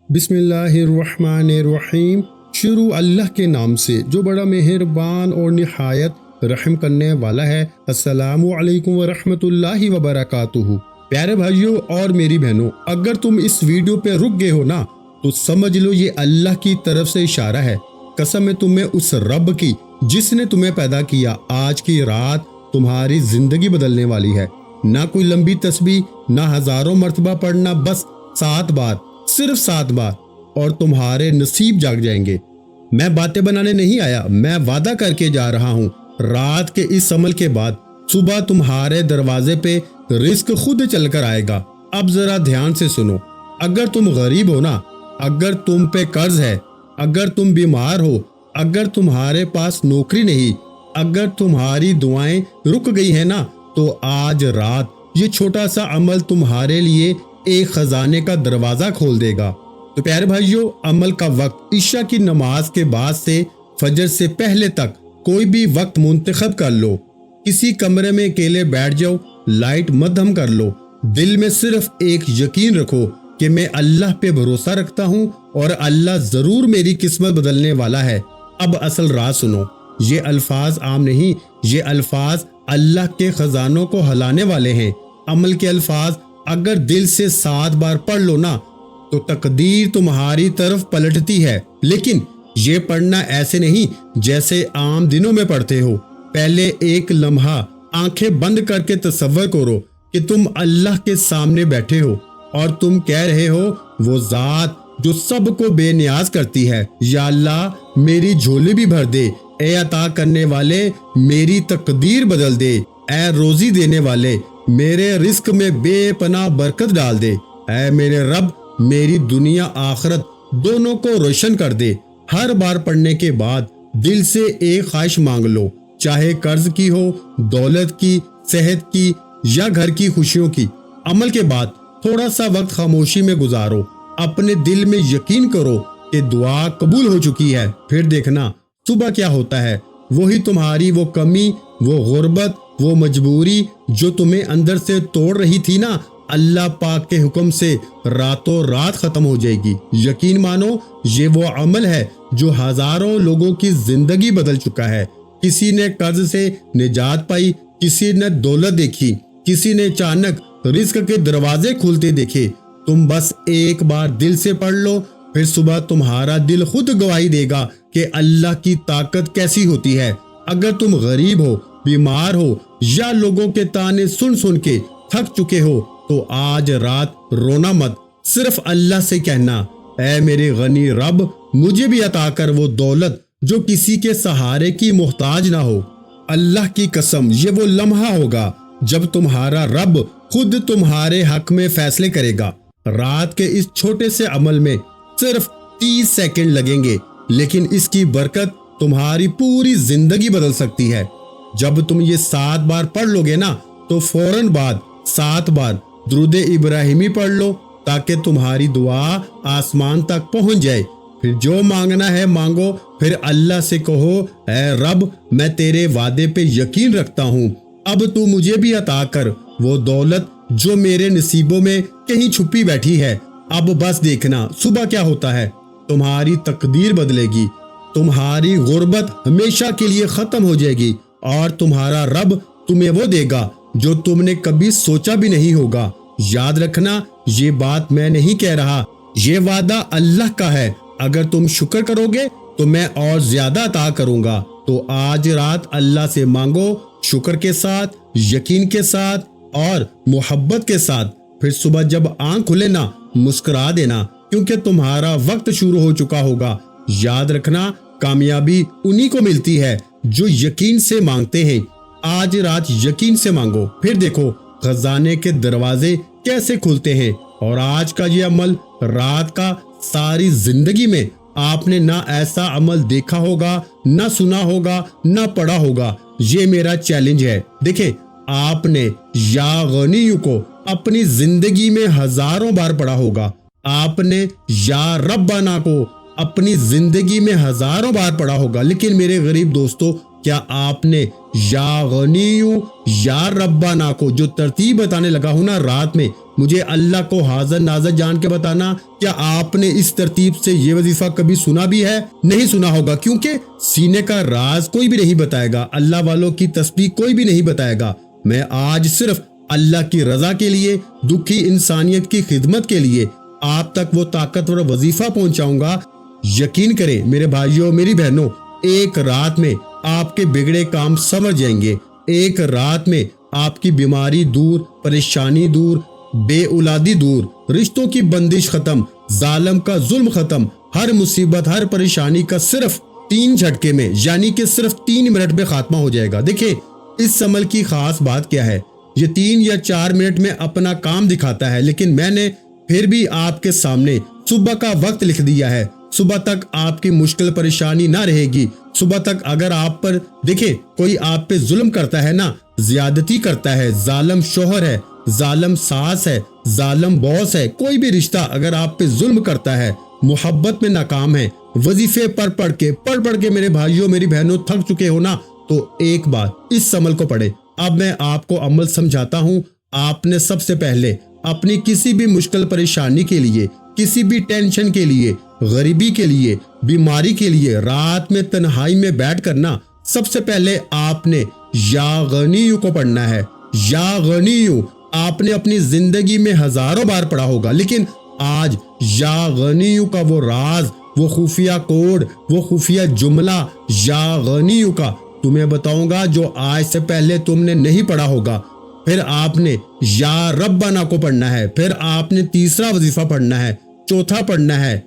بسم اللہ الرحمن الرحیم۔ شروع اللہ کے نام سے جو بڑا مہربان اور نہایت رحم کرنے والا ہے۔ السلام علیکم ورحمۃ اللہ وبرکاتہ۔ پیارے بھائیوں اور میری بہنوں، اگر تم اس ویڈیو پہ رک گئے ہو نا تو سمجھ لو یہ اللہ کی طرف سے اشارہ ہے۔ قسم ہے تمہیں اس رب کی جس نے تمہیں پیدا کیا، آج کی رات تمہاری زندگی بدلنے والی ہے۔ نہ کوئی لمبی تسبیح، نہ ہزاروں مرتبہ پڑھنا، بس 7 بار، صرف 7 بار، اور تمہارے نصیب جاگ جائیں گے۔ میں باتیں بنانے نہیں آیا، میں وعدہ کر کے جا رہا ہوں، رات کے اس عمل کے بعد صبح تمہارے دروازے پہ رزق خود چل کر آئے گا۔ اب ذرا دھیان سے سنو، اگر تم غریب ہو نا، اگر تم پہ قرض ہے، اگر تم بیمار ہو، اگر تمہارے پاس نوکری نہیں، اگر تمہاری دعائیں رک گئی ہیں نا، تو آج رات یہ چھوٹا سا عمل تمہارے لیے ایک خزانے کا دروازہ کھول دے گا۔ تو پیارے بھائیوں، عمل کا وقت عشاء کی نماز کے بعد سے فجر سے پہلے تک کوئی بھی وقت منتخب کر لو۔ کسی کمرے میں اکیلے بیٹھ جاؤ، لائٹ مدھم کر لو، دل میں صرف ایک یقین رکھو کہ میں اللہ پہ بھروسہ رکھتا ہوں اور اللہ ضرور میری قسمت بدلنے والا ہے۔ اب اصل راز سنو، یہ الفاظ عام نہیں، یہ الفاظ اللہ کے خزانوں کو ہلانے والے ہیں۔ عمل کے الفاظ اگر دل سے 7 بار پڑھ لو نا تو تقدیر تمہاری طرف پلٹتی ہے۔ لیکن یہ پڑھنا ایسے نہیں جیسے عام دنوں میں پڑھتے ہو۔ پہلے ایک لمحہ آنکھیں بند کر کے تصور کرو کہ تم اللہ کے سامنے بیٹھے ہو اور تم کہہ رہے ہو، وہ ذات جو سب کو بے نیاز کرتی ہے، یا اللہ میری جھولی بھی بھر دے، اے عطا کرنے والے میری تقدیر بدل دے، اے روزی دینے والے میرے رزق میں بے پناہ برکت ڈال دے، اے میرے رب میری دنیا آخرت دونوں کو روشن کر دے۔ ہر بار پڑھنے کے بعد دل سے ایک خواہش مانگ لو، چاہے قرض کی ہو، دولت کی، صحت کی، یا گھر کی خوشیوں کی۔ عمل کے بعد تھوڑا سا وقت خاموشی میں گزارو، اپنے دل میں یقین کرو کہ دعا قبول ہو چکی ہے۔ پھر دیکھنا صبح کیا ہوتا ہے۔ وہی تمہاری وہ کمی، وہ غربت، وہ مجبوری جو تمہیں اندر سے توڑ رہی تھی نا، اللہ پاک کے حکم سے راتوں رات ختم ہو جائے گی۔ یقین مانو، یہ وہ عمل ہے جو ہزاروں لوگوں کی زندگی بدل چکا ہے۔ کسی نے قرض سے نجات پائی، کسی نے دولت دیکھی، کسی نے اچانک رزق کے دروازے کھلتے دیکھے۔ تم بس ایک بار دل سے پڑھ لو، پھر صبح تمہارا دل خود گواہی دے گا کہ اللہ کی طاقت کیسی ہوتی ہے۔ اگر تم غریب ہو، بیمار ہو، یا لوگوں کے تانے سن سن کے تھک چکے ہو، تو آج رات رونا مت، صرف اللہ سے کہنا، اے میرے غنی رب مجھے بھی عطا کر وہ دولت جو کسی کے سہارے کی محتاج نہ ہو۔ اللہ کی قسم، یہ وہ لمحہ ہوگا جب تمہارا رب خود تمہارے حق میں فیصلے کرے گا۔ رات کے اس چھوٹے سے عمل میں صرف 30 سیکنڈ لگیں گے، لیکن اس کی برکت تمہاری پوری زندگی بدل سکتی ہے۔ جب تم یہ 7 بار پڑھ لو گے نا تو فوراً بعد 7 بار درود ابراہیمی پڑھ لو، تاکہ تمہاری دعا آسمان تک پہنچ جائے۔ پھر جو مانگنا ہے مانگو، پھر اللہ سے کہو، اے رب میں تیرے وعدے پہ یقین رکھتا ہوں، اب تو مجھے بھی عطا کر وہ دولت جو میرے نصیبوں میں کہیں چھپی بیٹھی ہے۔ اب بس دیکھنا صبح کیا ہوتا ہے، تمہاری تقدیر بدلے گی، تمہاری غربت ہمیشہ کے لیے ختم ہو جائے گی، اور تمہارا رب تمہیں وہ دے گا جو تم نے کبھی سوچا بھی نہیں ہوگا۔ یاد رکھنا، یہ بات میں نہیں کہہ رہا، یہ وعدہ اللہ کا ہے۔ اگر تم شکر کرو گے تو میں اور زیادہ عطا کروں گا۔ تو آج رات اللہ سے مانگو، شکر کے ساتھ، یقین کے ساتھ اور محبت کے ساتھ۔ پھر صبح جب آنکھ کھلے نا، مسکرا دینا، کیونکہ تمہارا وقت شروع ہو چکا ہوگا۔ یاد رکھنا، کامیابی انہی کو ملتی ہے جو یقین سے مانگتے ہیں۔ آج رات یقین سے مانگو، پھر دیکھو خزانے کے دروازے کیسے کھلتے ہیں۔ اور آج کا یہ عمل رات کا ساری زندگی میں آپ نے نہ ایسا عمل دیکھا ہوگا، نہ سنا ہوگا، نہ پڑھا ہوگا۔ یہ میرا چیلنج ہے۔ دیکھیں، آپ نے یا غنی کو اپنی زندگی میں ہزاروں بار پڑھا ہوگا، آپ نے یا ربنا کو اپنی زندگی میں ہزاروں بار پڑھا ہوگا، لیکن میرے غریب دوستو، کیا آپ نے یا غنی یا ربنا کو جو ترتیب بتانے لگا ہوں نا رات میں، مجھے اللہ کو حاضر ناظر جان کے بتانا، کیا آپ نے اس ترتیب سے یہ وظیفہ کبھی سنا بھی ہے؟ نہیں سنا ہوگا، کیونکہ سینے کا راز کوئی بھی نہیں بتائے گا، اللہ والوں کی تسبیح کوئی بھی نہیں بتائے گا۔ میں آج صرف اللہ کی رضا کے لیے، دکھی انسانیت کی خدمت کے لیے آپ تک وہ طاقتور وظیفہ پہنچاؤں گا۔ یقین کریں میرے بھائیوں، میری بہنوں، ایک رات میں آپ کے بگڑے کام سمجھ جائیں گے۔ ایک رات میں آپ کی بیماری دور، پریشانی دور، بے اولادی دور، رشتوں کی بندش ختم، ظالم کا ظلم ختم، ہر مصیبت، ہر پریشانی کا صرف 3 جھٹکے میں، یعنی کہ صرف 3 منٹ میں خاتمہ ہو جائے گا۔ دیکھیں اس عمل کی خاص بات کیا ہے، یہ 3 یا 4 منٹ میں اپنا کام دکھاتا ہے، لیکن میں نے پھر بھی آپ کے سامنے صبح کا وقت لکھ دیا ہے۔ صبح تک آپ کی مشکل پریشانی نہ رہے گی۔ صبح تک اگر آپ پر دیکھیں کوئی آپ پہ ظلم کرتا ہے نا، زیادتی کرتا ہے، ظالم شوہر ہے، ظالم ساس ہے، ظالم باس ہے، کوئی بھی رشتہ اگر آپ پہ ظلم کرتا ہے، محبت میں ناکام ہے، وظیفے پڑھ پڑھ کے میرے بھائیوں میری بہنوں تھک چکے ہو نا، تو ایک بار اس عمل کو پڑھے۔ اب میں آپ کو عمل سمجھاتا ہوں۔ آپ نے سب سے پہلے اپنی کسی بھی مشکل پریشانی کے لیے، کسی بھی ٹینشن کے لیے، غریبی کے لیے، بیماری کے لیے رات میں تنہائی میں بیٹھ کرنا، سب سے پہلے آپ نے یا غنیو کو پڑھنا ہے۔ یا غنیو آپ نے اپنی زندگی میں ہزاروں بار پڑھا ہوگا، لیکن آج یا غنیو کا وہ راز، وہ خفیہ کوڈ، وہ خفیہ جملہ یا غنیو کا تمہیں بتاؤں گا، جو آج سے پہلے تم نے نہیں پڑھا ہوگا۔ پھر آپ نے یا ربنا کو پڑھنا ہے، پھر آپ نے تیسرا وظیفہ پڑھنا ہے، چوتھا پڑھنا ہے،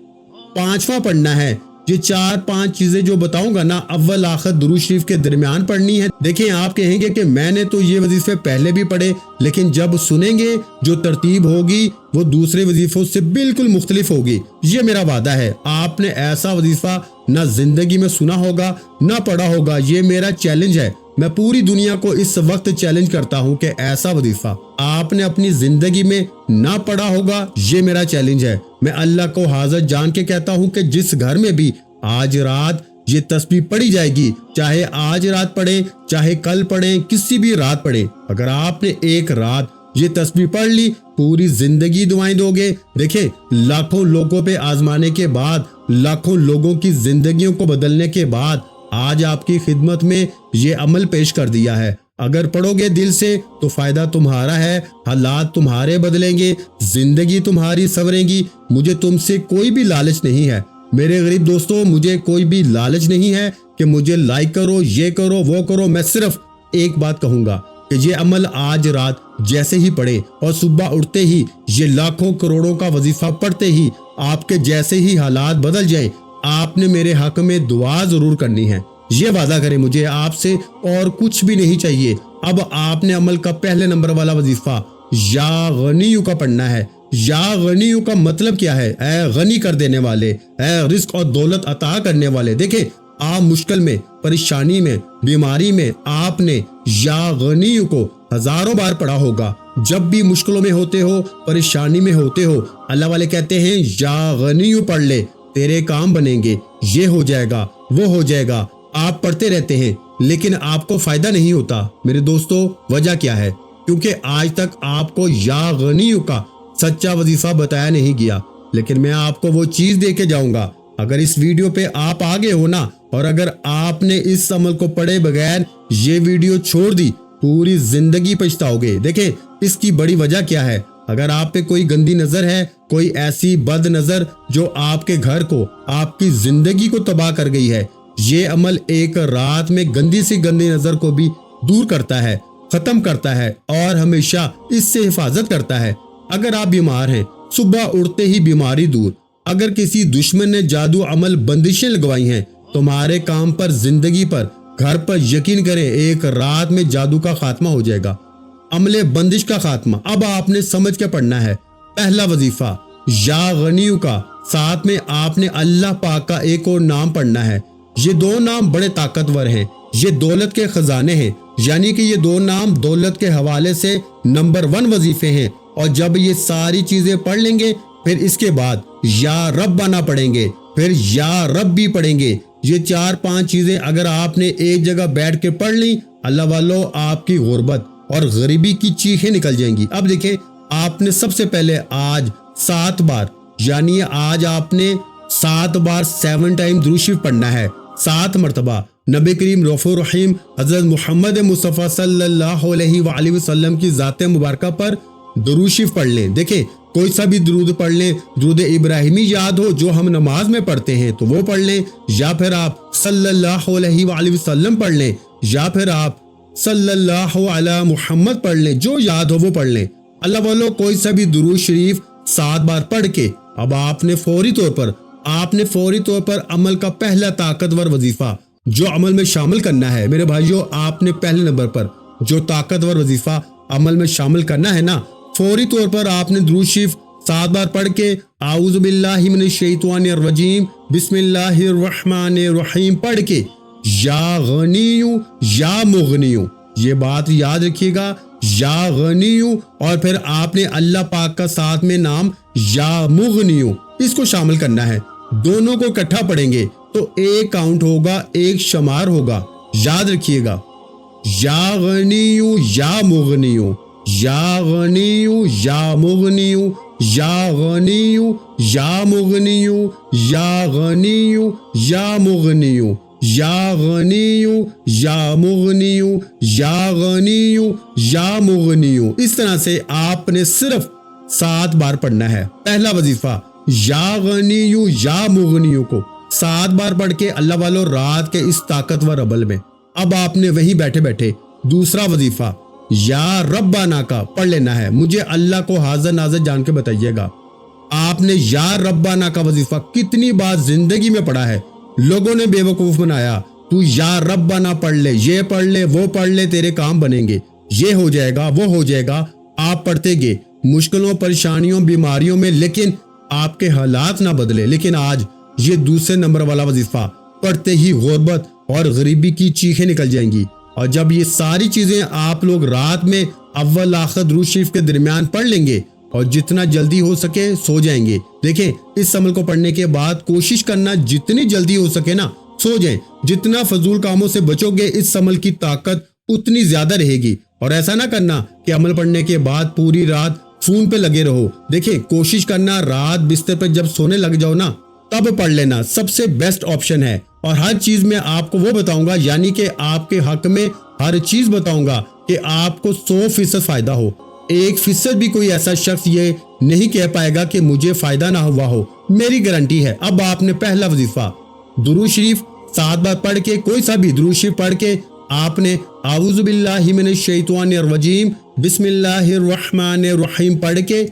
پانچواں پڑھنا ہے۔ یہ 4-5 چیزیں جو بتاؤں گا نا، اول آخر درود شریف کے درمیان پڑھنی ہے۔ دیکھیں آپ کہیں گے کہ میں نے تو یہ وظیفے پہلے بھی پڑھے، لیکن جب سنیں گے جو ترتیب ہوگی وہ دوسرے وظیفوں سے بالکل مختلف ہوگی۔ یہ میرا وعدہ ہے، آپ نے ایسا وظیفہ نہ زندگی میں سنا ہوگا نہ پڑھا ہوگا۔ یہ میرا چیلنج ہے، میں پوری دنیا کو اس وقت چیلنج کرتا ہوں کہ ایسا وظیفہ آپ نے اپنی زندگی میں نہ پڑھا ہوگا۔ یہ میرا چیلنج ہے۔ میں اللہ کو حاضر جان کے کہتا ہوں کہ جس گھر میں بھی آج رات یہ تسبیح پڑھی جائے گی، چاہے آج رات پڑھیں، چاہے کل پڑھیں، کسی بھی رات پڑھیں، اگر آپ نے ایک رات یہ تسبیح پڑھ لی، پوری زندگی دعائیں دو گے۔ دیکھیں لاکھوں لوگوں پہ آزمانے کے بعد، لاکھوں لوگوں کی زندگیوں کو بدلنے کے بعد آج آپ کی خدمت میں یہ عمل پیش کر دیا ہے۔ اگر پڑھو گے دل سے تو فائدہ تمہارا ہے، حالات تمہارے بدلیں گے، زندگی تمہاری سنورے گی۔ مجھے تم سے کوئی بھی لالچ نہیں ہے میرے غریب دوستوں، مجھے کوئی بھی لالچ نہیں ہے کہ مجھے لائک کرو، یہ کرو، وہ کرو۔ میں صرف ایک بات کہوں گا کہ یہ عمل آج رات جیسے ہی پڑھے اور صبح اٹھتے ہی یہ لاکھوں کروڑوں کا وظیفہ پڑھتے ہی آپ کے جیسے ہی حالات بدل جائیں، آپ نے میرے حق میں دعا ضرور کرنی ہے۔ یہ وعدہ کریں، مجھے آپ سے اور کچھ بھی نہیں چاہیے۔ اب آپ نے عمل کا پہلے نمبر والا وظیفہ یا غنیو کا پڑھنا ہے۔ یا غنیو کا مطلب کیا ہے؟ اے غنی کر دینے والے، اے رزق اور دولت عطا کرنے والے۔ دیکھیں آپ مشکل میں، پریشانی میں، بیماری میں آپ نے یا غنیو کو ہزاروں بار پڑھا ہوگا۔ جب بھی مشکلوں میں ہوتے ہو، پریشانی میں ہوتے ہو، اللہ والے کہتے ہیں یا غنیو پڑھ لے، تیرے کام بنیں گے، یہ ہو جائے گا، وہ ہو جائے گا۔ آپ پڑھتے رہتے ہیں لیکن آپ کو فائدہ نہیں ہوتا۔ میرے دوستو وجہ کیا ہے؟ کیونکہ آج تک آپ کو یا غنیو کا سچا وظیفہ بتایا نہیں گیا، لیکن میں آپ کو وہ چیز دے کے جاؤں گا۔ اگر اس ویڈیو پہ آپ آگے ہو نا، اور اگر آپ نے اس عمل کو پڑھے بغیر یہ ویڈیو چھوڑ دی، پوری زندگی پچھتاؤ گے۔ دیکھیں اس کی بڑی وجہ کیا ہے؟ اگر آپ پہ کوئی گندی نظر ہے، کوئی ایسی بد نظر جو آپ کے گھر کو، آپ کی زندگی کو تباہ کر گئی ہے، یہ عمل ایک رات میں گندی سی گندی نظر کو بھی دور کرتا ہے، ختم کرتا ہے اور ہمیشہ اس سے حفاظت کرتا ہے۔ اگر آپ بیمار ہیں، صبح اٹھتے ہی بیماری دور۔ اگر کسی دشمن نے جادو عمل بندشیں لگوائی ہیں تمہارے کام پر، زندگی پر، گھر پر، یقین کریں ایک رات میں جادو کا خاتمہ ہو جائے گا، عمل بندش کا خاتمہ۔ اب آپ نے سمجھ کے پڑھنا ہے پہلا وظیفہ یا غنیو کا، ساتھ میں آپ نے اللہ پاک کا ایک اور نام پڑھنا ہے۔ یہ 2 نام بڑے طاقتور ہیں، یہ دولت کے خزانے ہیں، یعنی کہ یہ 2 نام دولت کے حوالے سے نمبر 1 وظیفے ہیں۔ اور جب یہ ساری چیزیں پڑھ لیں گے، پھر اس کے بعد یا ربنا پڑھیں گے، پھر یا ربی پڑھیں گے۔ یہ 4-5 چیزیں اگر آپ نے ایک جگہ بیٹھ کے پڑھ لی، اللہ والو آپ کی غربت اور غریبی کی چیخیں نکل جائیں گی۔ اب دیکھیں آپ آپ نے سب سے پہلے آج 7 بار یعنی آج آپ نے 7 بار 7 ٹائم درود شریف پڑھنا ہے، 7 مرتبہ نبی کریم رؤوف رحیم حضرت محمد مصطفیٰ صلی اللہ علیہ وآلہ وسلم کی ذات مبارکہ پر درود شریف پڑھ لیں۔ دیکھیں کوئی سا بھی درود پڑھ لیں، درود ابراہیمی یاد ہو جو ہم نماز میں پڑھتے ہیں تو وہ پڑھ لیں، یا پھر آپ صلی اللہ علیہ وآلہ وسلم پڑھ لیں، یا پھر آپ صلی اللہ علی محمد پڑھ لیں، جو یاد ہو وہ پڑھ لیں۔ اللہ والو کوئی سا بھی درود شریف 7 بار پڑھ کے اب آپ نے فوری طور پر عمل کا پہلا طاقتور وظیفہ جو عمل میں شامل کرنا ہے میرے بھائیوں، آپ نے پہلے نمبر پر جو طاقتور وظیفہ عمل میں شامل کرنا ہے نا، فوری طور پر آپ نے درود شریف 7 بار پڑھ کے اعوذ باللہ من الشیطان الرجیم بسم اللہ الرحمن الرحیم پڑھ کے یا غنیو یا مغنیو، یہ بات یاد رکھیے گا، یا غنیو، اور پھر آپ نے اللہ پاک کا ساتھ میں نام یا مغنیو اس کو شامل کرنا ہے۔ دونوں کو اکٹھا پڑھیں گے تو ایک کاؤنٹ ہوگا، ایک شمار ہوگا، یاد رکھیے گا، یا غنیو یا مغنیو، یا غنیو یا مغنیو، یا غنیو یا مغنیو، یا غنیو یا مغنیو، یا غنیو یا مغنیو، یا غنیو یا مغنیو۔ اس طرح سے آپ نے صرف 7 بار پڑھنا ہے۔ پہلا وظیفہ یا غنیو یا مغنیو کو 7 بار پڑھ کے اللہ والو رات کے اس طاقتور عمل میں اب آپ نے وہیں بیٹھے بیٹھے دوسرا وظیفہ یا ربنا کا پڑھ لینا ہے۔ مجھے اللہ کو حاضر ناظر جان کے بتائیے گا، آپ نے یا ربنا کا وظیفہ کتنی بار زندگی میں پڑھا ہے؟ لوگوں نے بے وقوف بنایا، تو یا ربنا پڑھ لے، یہ پڑھ لے، وہ پڑھ لے، تیرے کام بنیں گے، یہ ہو جائے گا، وہ ہو جائے گا۔ آپ پڑھتے گئے مشکلوں پریشانیوں بیماریوں میں، لیکن آپ کے حالات نہ بدلے۔ لیکن آج یہ دوسرے نمبر والا وظیفہ پڑھتے ہی غربت اور غریبی کی چیخیں نکل جائیں گی، اور جب یہ ساری چیزیں آپ لوگ رات میں اول آخر درود شریف کے درمیان پڑھ لیں گے اور جتنا جلدی ہو سکے سو جائیں گے۔ دیکھیں اس عمل کو پڑھنے کے بعد کوشش کرنا جتنی جلدی ہو سکے نا سو جائیں، جتنا فضول کاموں سے بچو گے اس عمل کی طاقت اتنی زیادہ رہے گی۔ اور ایسا نہ کرنا کہ عمل پڑھنے کے بعد پوری رات فون پہ لگے رہو۔ دیکھیں کوشش کرنا رات بستر پہ جب سونے لگ جاؤ نا تب پڑھ لینا، سب سے بیسٹ آپشن ہے۔ اور ہر چیز میں آپ کو وہ بتاؤں گا، یعنی کہ آپ کے حق میں ہر چیز بتاؤں گا کہ آپ کو 100% فائدہ ہو۔ 1% بھی کوئی ایسا شخص یہ نہیں کہہ پائے گا کہ مجھے فائدہ نہ ہوا ہو، میری گارنٹی ہے۔ اب آپ نے پہلا وظیفہ درود شریف 7 بار پڑھ کے، کوئی سا بھی درود شریف پڑھ کے آپ نے اعوذ باللہ من الشیطان الرجیم بسم اللہ الرحمن الرحیم پڑھ کے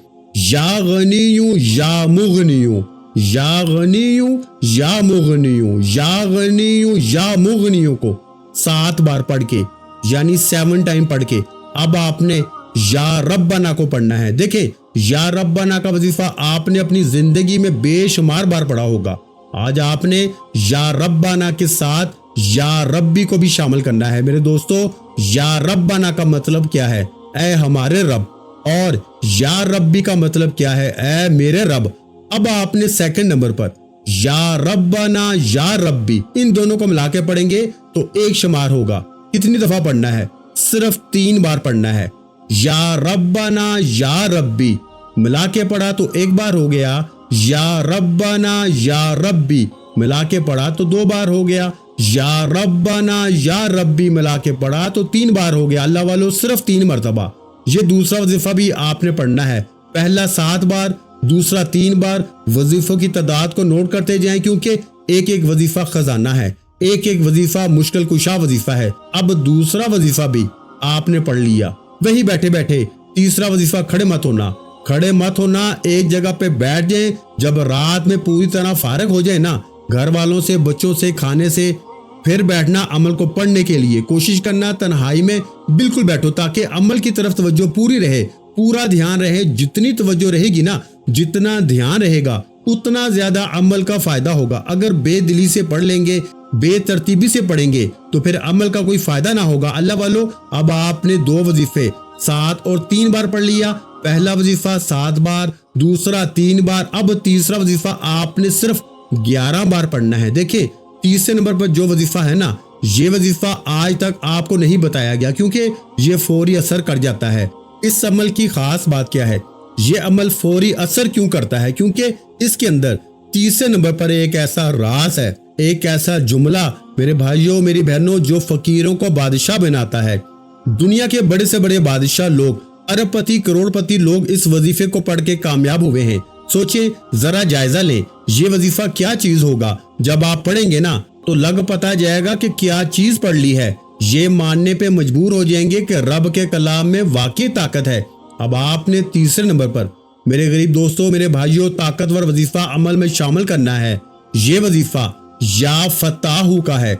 یا غنیو یا مغنیو، یا غنیو یا مغنیو، یا غنیو یا مغنیو کو 7 بار پڑھ کے یعنی 7 ٹائم پڑھ کے اب آپ نے یا ربنا کو پڑھنا ہے۔ دیکھیں یا ربنا کا وظیفہ آپ نے اپنی زندگی میں بے شمار بار پڑھا ہوگا، آج آپ نے یا ربنا کے ساتھ یا ربی کو بھی شامل کرنا ہے۔ میرے دوستو یا ربنا کا مطلب کیا ہے؟ اے ہمارے رب، اور یا ربی کا مطلب کیا ہے؟ اے میرے رب۔ اب آپ نے سیکنڈ نمبر پر یا ربنا یا ربی ان دونوں کو ملا کے پڑھیں گے تو ایک شمار ہوگا۔ کتنی دفعہ پڑھنا ہے؟ صرف 3 بار پڑھنا ہے۔ یا ربنا یا ربی ملا کے پڑھا تو 1 بار ہو گیا، یا ربنا یا ربی ملا کے پڑھا تو 2 بار ہو گیا، یا ربنا یا ربی ملا کے پڑھا تو 3 بار ہو گیا۔ اللہ والو صرف 3 مرتبہ۔ یہ دوسرا وظیفہ بھی آپ نے پڑھنا ہے، پہلا 7 بار، دوسرا 3 بار۔ وظیفوں کی تعداد کو نوٹ کرتے جائیں کیونکہ ایک ایک وظیفہ خزانہ ہے، ایک ایک وظیفہ مشکل کشا وظیفہ ہے۔ اب دوسرا وظیفہ بھی آپ نے پڑھ لیا، وہی بیٹھے بیٹھے۔ تیسرا وظیفہ کھڑے مت ہونا، ایک جگہ پہ بیٹھ جائیں۔ جب رات میں پوری طرح فارغ ہو جائے نا گھر والوں سے، بچوں سے، کھانے سے، پھر بیٹھنا عمل کو پڑھنے کے لیے۔ کوشش کرنا تنہائی میں بالکل بیٹھو تاکہ عمل کی طرف توجہ پوری رہے، پورا دھیان رہے۔ جتنی توجہ رہے گی نا، جتنا دھیان رہے گا اتنا زیادہ عمل کا فائدہ ہوگا۔ اگر بے دلی سے پڑھ لیں گے، بے ترتیبی سے پڑھیں گے تو پھر عمل کا کوئی فائدہ نہ ہوگا۔ اللہ والو اب آپ نے 2 وظیفے 7 اور 3 بار پڑھ لیا۔ پہلا وظیفہ 7 بار، دوسرا 3 بار۔ اب تیسرا وظیفہ آپ نے صرف 11 بار پڑھنا ہے۔ دیکھیں تیسرے نمبر پر جو وظیفہ ہے نا، یہ وظیفہ آج تک آپ کو نہیں بتایا گیا کیونکہ یہ فوری اثر کر جاتا ہے۔ اس عمل کی خاص بات کیا ہے؟ یہ عمل فوری اثر کیوں کرتا ہے؟ کیونکہ اس کے اندر تیسرے نمبر پر ایک ایسا راز ہے، ایک ایسا جملہ میرے بھائیوں میری بہنوں جو فقیروں کو بادشاہ بناتا ہے۔ دنیا کے بڑے سے بڑے بادشاہ لوگ، ارب پتی کروڑ پتی لوگ اس وظیفے کو پڑھ کے کامیاب ہوئے ہیں۔ سوچیں، ذرا جائزہ لیں، یہ وظیفہ کیا چیز ہوگا؟ جب آپ پڑھیں گے نا تو لگ پتا جائے گا کہ کیا چیز پڑھ لی ہے۔ یہ ماننے پہ مجبور ہو جائیں گے کہ رب کے کلام میں واقعی طاقت ہے۔ اب آپ نے تیسرے نمبر پر میرے غریب دوستوں میرے بھائیوں طاقتور وظیفہ عمل میں شامل کرنا ہے۔ یہ وظیفہ یا فتاحو کا ہے۔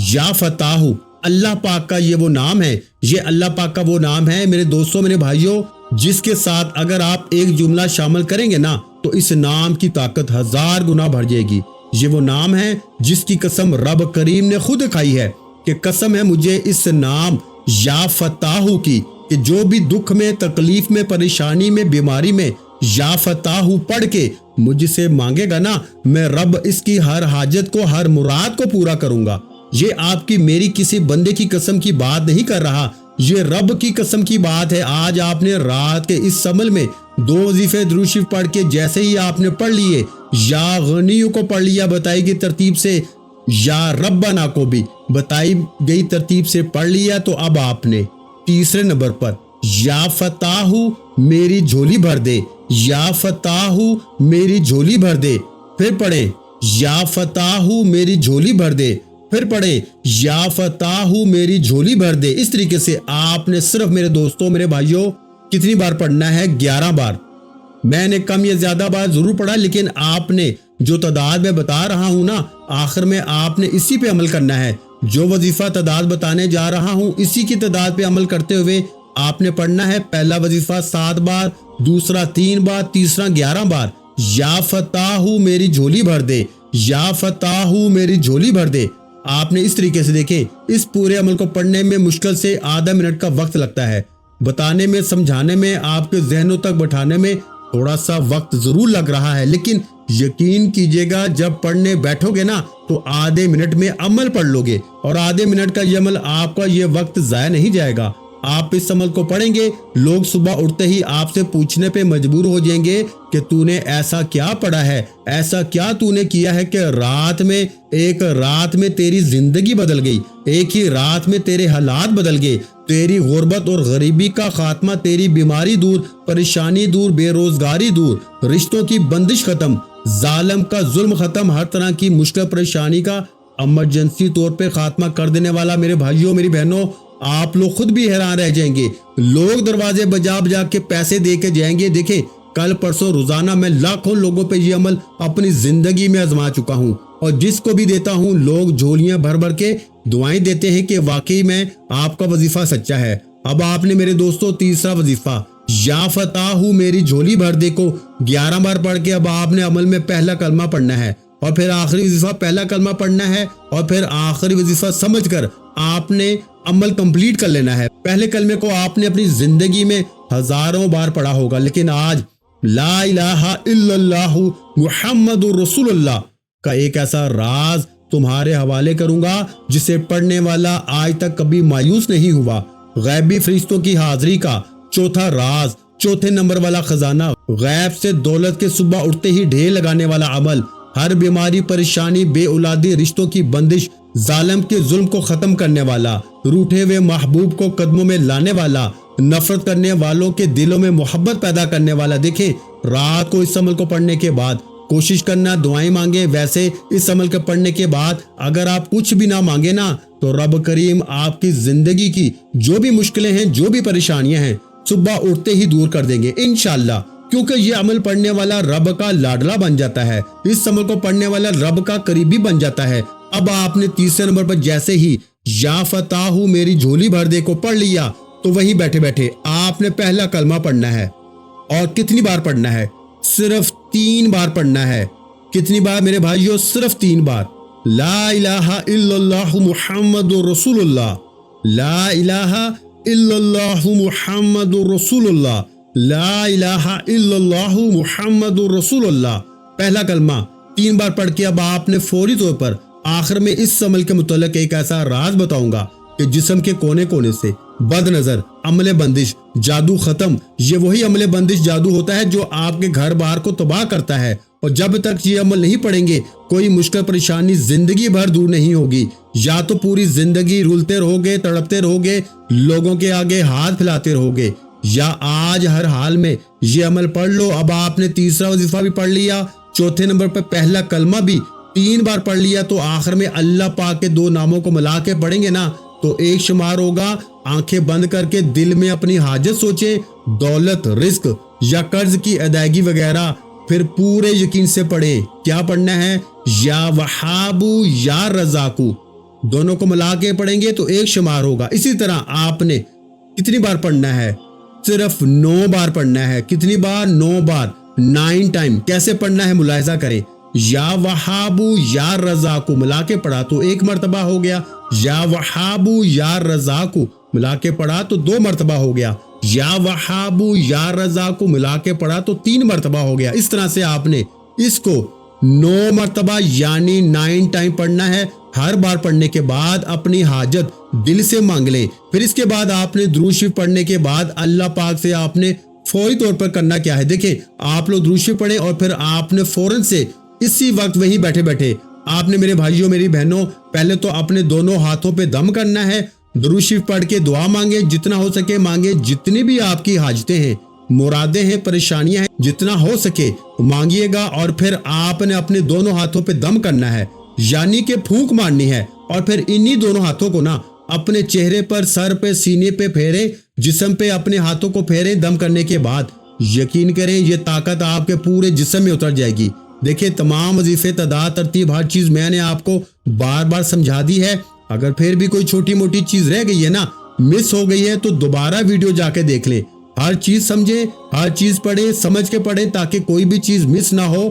یا فتاحو اللہ پاک کا یہ وہ نام ہے، یہ اللہ پاک کا وہ نام ہے میرے دوستوں میرے بھائیوں، جس کے ساتھ اگر آپ ایک جملہ شامل کریں گے نا تو اس نام کی طاقت 1000 گنا بڑھ جائے گی۔ یہ وہ نام ہے جس کی قسم رب کریم نے خود کھائی ہے کہ قسم ہے مجھے اس نام یا فتاحو کی کہ جو بھی دکھ میں، تکلیف میں، پریشانی میں، بیماری میں یا فتاحو پڑھ کے مجھ سے مانگے گا نا، میں رب اس کی ہر حاجت کو، ہر مراد کو پورا کروں گا۔ یہ آپ کی میری کسی بندے کی قسم کی بات نہیں کر رہا، یہ رب کی قسم کی بات ہے۔ آج آپ نے رات کے اس عمل میں 2 وظیفے درود شریف پڑھ کے جیسے ہی آپ نے پڑھ لیے، یا غنیوں کو پڑھ لیا بتائی گئی ترتیب سے، یا ربنا کو بھی بتائی گئی ترتیب سے پڑھ لیا، تو اب آپ نے تیسرے نمبر پر یا فتاحو میری جھولی بھر دے، یا فتاحو میری جھولی بھر دے، پھر پڑھیں یا فتاحو میری جھولی بھر دے، پھر پڑھیں یا فتاحو میری جھولی بھر دے۔ اس طریقے سے آپ نے صرف میرے دوستوں میرے بھائیوں کتنی بار پڑھنا ہے؟ 11 بار۔ میں نے کم یا زیادہ بار ضرور پڑھا، لیکن آپ نے جو تعداد میں بتا رہا ہوں نا، آخر میں آپ نے اسی پہ عمل کرنا ہے۔ جو وظیفہ تعداد بتانے جا رہا ہوں اسی کی تعداد پہ عمل کرتے ہوئے آپ نے پڑھنا ہے۔ پہلا وظیفہ 7 بار، دوسرا 3 بار، تیسرا 11 بار۔ یا فتاحو میری جھولی بھر دے، یا فتاحو میری جھولی بھر دے۔ آپ نے اس طریقے سے دیکھیں، اس پورے عمل کو پڑھنے میں مشکل سے آدھا منٹ کا وقت لگتا ہے۔ بتانے میں، سمجھانے میں، آپ کے ذہنوں تک بٹھانے میں تھوڑا سا وقت ضرور لگ رہا ہے، لیکن یقین کیجئے گا جب پڑھنے بیٹھو گے نا تو آدھے منٹ میں عمل پڑھ لو گے، اور آدھے منٹ کا یہ عمل آپ کا یہ وقت ضائع نہیں جائے گا۔ آپ اس عمل کو پڑھیں گے، لوگ صبح اٹھتے ہی آپ سے پوچھنے پہ مجبور ہو جائیں گے کہ تو نے ایسا کیا پڑھا ہے، ایسا کیا تو نے کیا ہے کہ ایک رات میں تیری زندگی بدل گئی، ایک ہی رات میں تیرے حالات بدل گئے، تیری غربت اور غریبی کا خاتمہ، تیری بیماری دور، پریشانی دور، بے روزگاری دور، رشتوں کی بندش ختم، ظالم کا ظلم ختم، ہر طرح کی مشکل پریشانی کا ایمرجنسی طور پہ خاتمہ کر دینے والا۔ میرے بھائیوں میری بہنوں، آپ لوگ خود بھی حیران رہ جائیں گے، لوگ دروازے بجا بجا کے پیسے دے کے جائیں گے۔ دیکھیں کل پرسوں روزانہ میں لاکھوں لوگوں پہ یہ عمل اپنی زندگی میں آزما چکا ہوں، اور جس کو بھی دیتا ہوں لوگ جھولیاں بھر بھر کے دعائیں دیتے ہیں کہ واقعی میں آپ کا وظیفہ سچا ہے۔ اب آپ نے میرے دوستوں تیسرا وظیفہ یا فتاحو میری جھولی بھر دے کو 11 بار پڑھ کے اب آپ نے عمل میں پہلا کلمہ پڑھنا ہے، اور پھر آخری وظیفہ پہلا کلمہ پڑھنا ہے، اور پھر آخری وظیفہ سمجھ کر آپ نے عمل کمپلیٹ کر لینا ہے۔ پہلے کلمے کو آپ نے اپنی زندگی میں ہزاروں بار پڑھا ہوگا، لیکن آج لا الہ الا اللہ محمد رسول اللہ کا ایک ایسا راز تمہارے حوالے کروں گا جسے پڑھنے والا آج تک کبھی مایوس نہیں ہوا۔ غیبی فرشتوں کی حاضری کا چوتھا راز، چوتھے نمبر والا خزانہ، غیب سے دولت کے صبح اٹھتے ہی ڈھیر لگانے والا عمل، ہر بیماری، پریشانی، بے اولادی، رشتوں کی بندش، ظالم کے ظلم کو ختم کرنے والا، روٹھے ہوئے محبوب کو قدموں میں لانے والا، نفرت کرنے والوں کے دلوں میں محبت پیدا کرنے والا۔ دیکھیں رات کو اس عمل کو پڑھنے کے بعد کوشش کرنا دعائیں مانگے۔ ویسے اس عمل کے پڑھنے کے بعد اگر آپ کچھ بھی نہ مانگے نا تو رب کریم آپ کی زندگی کی جو بھی مشکلیں ہیں، جو بھی پریشانیاں ہیں، صبح اٹھتے ہی دور کر دیں گے انشاءاللہ، کیونکہ یہ عمل پڑھنے والا رب کا لاڈلا بن جاتا ہے، اس عمل کو پڑھنے والا رب کا قریبی بن جاتا ہے۔ اب آپ نے تیسرے نمبر پر جیسے ہی یا فتاحو میری جھولی بھر دے کو پڑھ لیا تو وہی بیٹھے بیٹھے آپ نے پہلا کلمہ پڑھنا ہے، اور کتنی بار پڑھنا ہے؟ صرف 3 بار پڑھنا ہے۔ کتنی بار میرے بھائیوں؟ صرف 3 بار۔ لا الہ الا اللہ محمد رسول اللہ، لا الہ الا اللہ محمد رسول اللہ، لا الہ الا اللہ محمد رسول اللہ۔ پہلا کلمہ 3 بار پڑھ کے اب آپ نے فوری طور پر آخر میں اس عمل کے متعلق ایک ایسا راز بتاؤں گا کہ جسم کے کونے کونے سے بد نظر، عمل بندش، جادو ختم۔ یہ وہی عمل بندش جادو ہوتا ہے جو آپ کے گھر بار کو تباہ کرتا ہے، اور جب تک یہ عمل نہیں پڑیں گے کوئی مشکل پریشانی زندگی بھر دور نہیں ہوگی۔ یا تو پوری زندگی رولتے رہو گے، تڑپتے رہو گے، لوگوں کے آگے ہاتھ پھیلاتے رہو گے، یا آج ہر حال میں یہ عمل پڑھ لو۔ اب آپ نے تیسرا وظیفہ بھی پڑھ لیا، چوتھے نمبر پہ پہلا کلمہ بھی 3 بار پڑھ لیا، تو آخر میں اللہ پاک کے 2 ناموں کو ملا کے پڑھیں گے نا تو 1 شمار ہوگا۔ آنکھیں بند کر کے دل میں اپنی حاجت سوچیں، دولت، رزق یا قرض کی ادائیگی وغیرہ، پھر پورے یقین سے پڑھیں۔ کیا پڑھنا ہے؟ یا وہابو یا رزاقو، دونوں کو ملا کے پڑھیں گے تو 1 شمار ہوگا۔ اسی طرح آپ نے کتنی بار پڑھنا ہے؟ صرف 9 بار پڑھنا ہے۔ کتنی بار؟ 9 بار، 9 ٹائم۔ کیسے پڑھنا ہے ملاحظہ کریں، یا وہابو یا رزاقو ملا کے پڑھا تو 1 مرتبہ ہو گیا، یا وہابو یا رزاقو ملا کے پڑھا تو 2 مرتبہ ہو گیا، یا وہابو یا رزاقو ملا کے پڑھا تو 3 مرتبہ ہو گیا۔ اس طرح سے آپ نے اس کو 9 مرتبہ یعنی 9 ٹائم پڑھنا ہے۔ ہر بار پڑھنے کے بعد اپنی حاجت دل سے مانگ لیں۔ پھر اس کے بعد آپ نے درود شریف پڑھنے کے بعد اللہ پاک سے آپ نے فوری طور پر کرنا کیا ہے؟ دیکھیں، آپ لوگ درود شریف پڑھیں اور پھر آپ نے فوراً سے اسی وقت وہیں بیٹھے بیٹھے آپ نے، میرے بھائیوں میری بہنوں، پہلے تو اپنے دونوں ہاتھوں پہ دم کرنا ہے، درود شریف پڑھ کے دعا مانگے، جتنا ہو سکے مانگے، جتنی بھی آپ کی حاجتیں ہیں، مرادیں ہیں، پریشانیاں ہیں، جتنا ہو سکے مانگیے گا۔ اور پھر آپ نے اپنے دونوں ہاتھوں پہ دم کرنا ہے، یعنی کہ پھونک مارنی ہے، اور پھر انہی دونوں ہاتھوں کو نا اپنے چہرے پر، سر پہ، سینے پہ پھیریں، جسم پہ اپنے ہاتھوں کو پھیریں۔ دم کرنے کے بعد یقین کریں یہ طاقت آپ کے پورے جسم میں اتر جائے گی۔ دیکھیں، تمام وظیفے، تعداد، ترتیب، ہر چیز میں نے آپ کو بار بار سمجھا دی ہے۔ اگر پھر بھی کوئی چھوٹی موٹی چیز رہ گئی ہے نا، مس ہو گئی ہے، تو دوبارہ ویڈیو جا کے دیکھ لیں۔ ہر چیز سمجھیں، ہر چیز پڑھیں، سمجھ کے پڑھیں تاکہ کوئی بھی چیز مس نہ ہو۔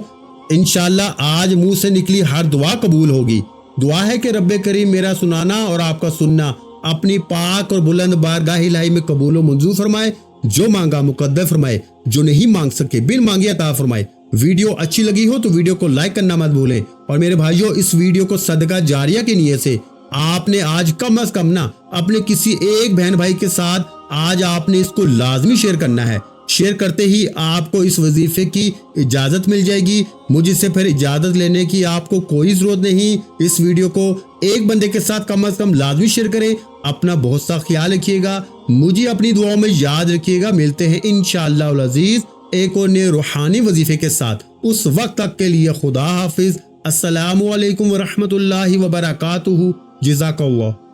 انشاءاللہ آج منہ سے نکلی ہر دعا قبول ہوگی۔ دعا ہے کہ رب کریم میرا سنانا اور آپ کا سننا اپنی پاک اور بلند بارگاہ الہی میں قبول و منظور فرمائے۔ جو مانگا مقدر فرمائے، جو نہیں مانگ سکے بن مانگے عطا فرمائے۔ ویڈیو اچھی لگی ہو تو ویڈیو کو لائک کرنا مت بھولیں، اور میرے بھائیوں اس ویڈیو کو صدقہ جاریہ کی نیت سے آپ نے آج کم از کم نا اپنے کسی ایک بہن بھائی کے ساتھ آج آپ نے اس کو لازمی شیئر کرنا ہے۔ شیئر کرتے ہی آپ کو اس وظیفے کی اجازت مل جائے گی۔ مجھ سے پھر اجازت لینے کی آپ کو کوئی ضرورت نہیں۔ اس ویڈیو کو ایک بندے کے ساتھ کم از کم لازمی شیئر کریں۔ اپنا بہت سا خیال رکھیے گا، مجھے اپنی دعاؤں میں یاد رکھیے گا۔ ملتے ہیں انشاءاللہ العزیز ایک اور نئے روحانی وظیفے کے ساتھ۔ اس وقت تک کے لیے خدا حافظ۔ السلام علیکم ورحمۃ اللہ وبرکاتہ۔ جزاک اللہ۔